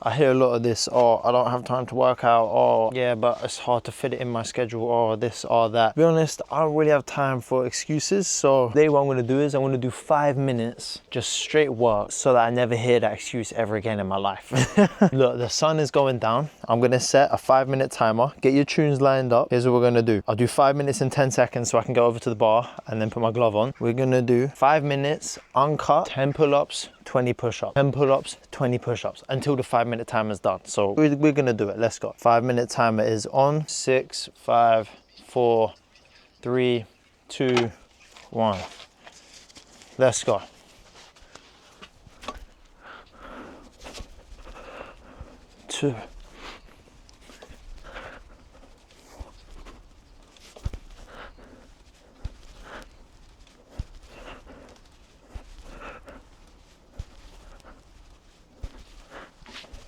I hear a lot of this, oh, I don't have time to work out, oh, yeah, but it's hard to fit it in my schedule, or this or that. To be honest, I don't really have time for excuses. So today what I'm gonna do is I'm gonna do 5 minutes, just straight work, so that I never hear that excuse ever again in my life. Look, the sun is going down. I'm gonna set a 5-minute timer. Get your tunes lined up. Here's what we're gonna do. I'll do 5 minutes and 10 seconds so I can go over to the bar and then put my glove on. We're gonna do 5 minutes, uncut, 10 pull-ups, 20 push-ups, 10 pull-ups, 20 push-ups until the 5-minute timer is done. So we're gonna do it. Let's go. 5-minute timer is on. 6, 5, 4, 3, 2, 1. Let's go. Two.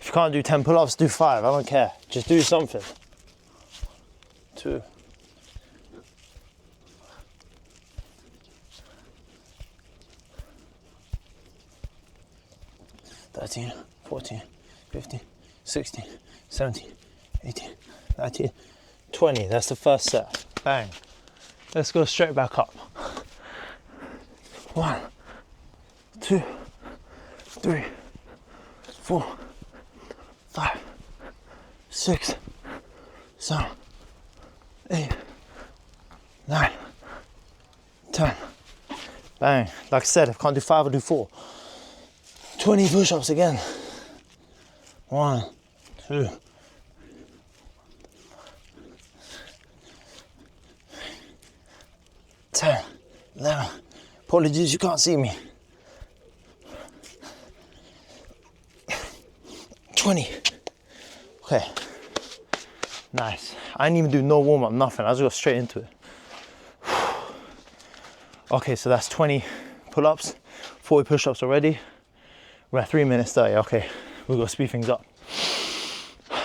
If you can't do 10 pull-ups, do 5. I don't care. Just do something. 2. 13, 14, 15, 16, 17, 18, 19, 20. That's the first set. Bang. Let's go straight back up. 1, 2, 3, 4, 5, 6, 7, 8, 9, 10. Bang. Like I said, if I can't do 5, I'll do 4. 20 push-ups again. 1, 2, 10, 11. Apologies, you can't see me. 20. Okay. Nice. I didn't even do no warm-up, nothing. I just got straight into it. Okay, so that's 20 pull-ups, 40 push-ups already. We're at 3 minutes 30. Okay, we've got to speed things up.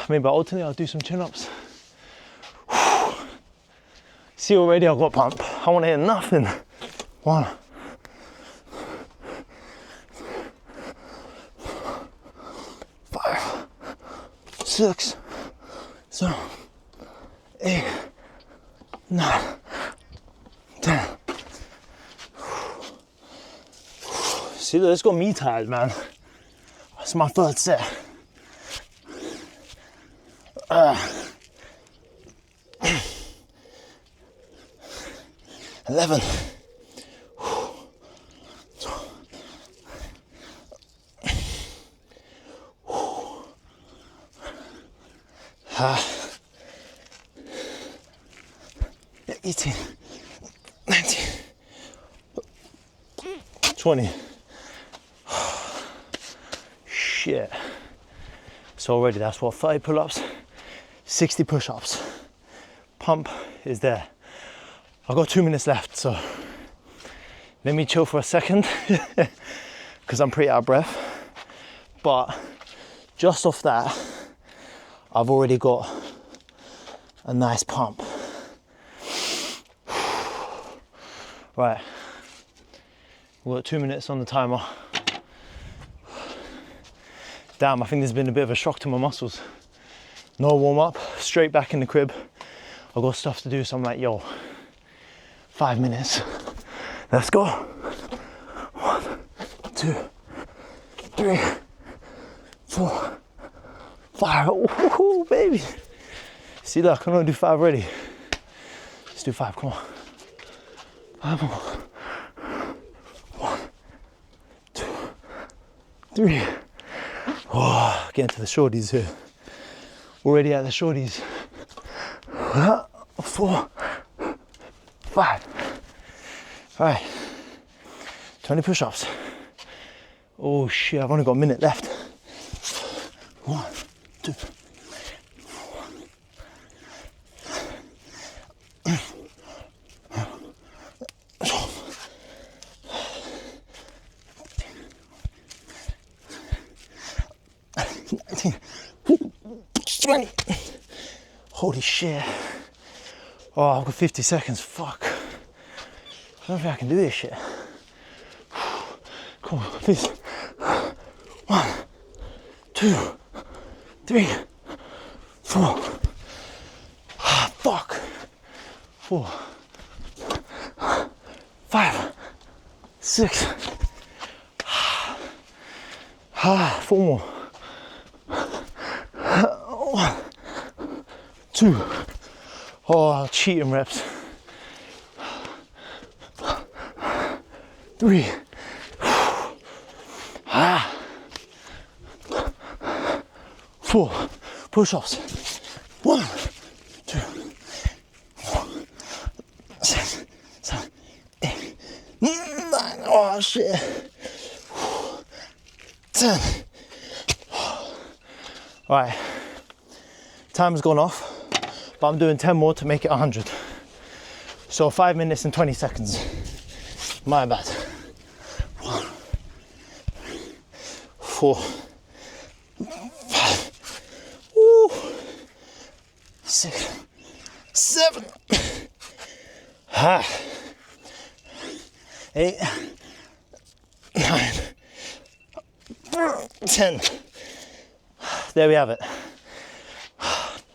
Maybe ultimately I'll do some chin-ups. See, already I've got pump. I want to hear nothing. 1, 5, 6, 7, 8, 9, 10. See, look, it's got me tired, man. It's my third set. 11. 18, 19, 20. Shit. So already that's what, 30 pull-ups, 60 push-ups. Pump is there. I've got 2 minutes left, so let me chill for a second because I'm pretty out of breath. But just off that, I've already got a nice pump. Right, we've got 2 minutes on the timer. Damn, I think there's been a bit of a shock to my muscles. No warm up, straight back in the crib. I've got stuff to do, so I'm like, yo, 5 minutes. Let's go. 1, 2, 3, 4, 5. Ooh, baby. See that? I can only do 5 already. Let's do 5, come on. 5 more. 1, 2, 3. Oh, getting to the shorties here. Already at the shorties. 4, 5. All right, 20 push-ups. Oh shit, I've only got a minute left. 1, 2, 19, 20. Holy shit. Oh, I've got 50 seconds, fuck. I don't think I can do this shit. Come on, please. 1, 2, 3, 4, fuck, 4, 5, 6, 4 more, 1, 2, oh, cheating reps, 3, 4, push-ups, 1, 2, 4, 6, 7, 8, 9, oh shit, 10. All right, time's gone off, but I'm doing 10 more to make it 100. So 5 minutes and 20 seconds. My bad. 1, 4, 5, 6, 7, 8, 9, 10. There we have it.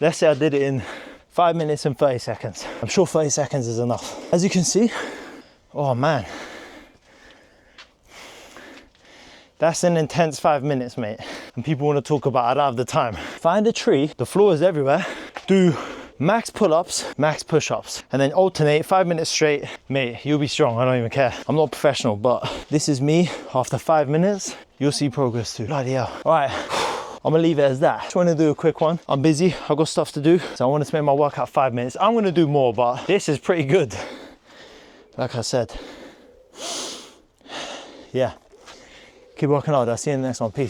Let's say I did it in 5 minutes and 30 seconds. I'm sure 30 seconds is enough. As you can see, oh man, that's an intense 5 minutes, mate. And people want to talk about, I don't have the time. Find a tree, the floor is everywhere. Do max pull-ups, max push-ups, and then alternate 5 minutes straight. Mate, you'll be strong, I don't even care. I'm not professional, but this is me after 5 minutes. You'll see progress too. Bloody hell. All right, I'm gonna leave it as that. Just wanna do a quick one. I'm busy, I've got stuff to do. So I wanted to make my workout 5 minutes. I'm gonna do more, but this is pretty good. Like I said, yeah. Keep working hard, I'll see you in the next one, peace.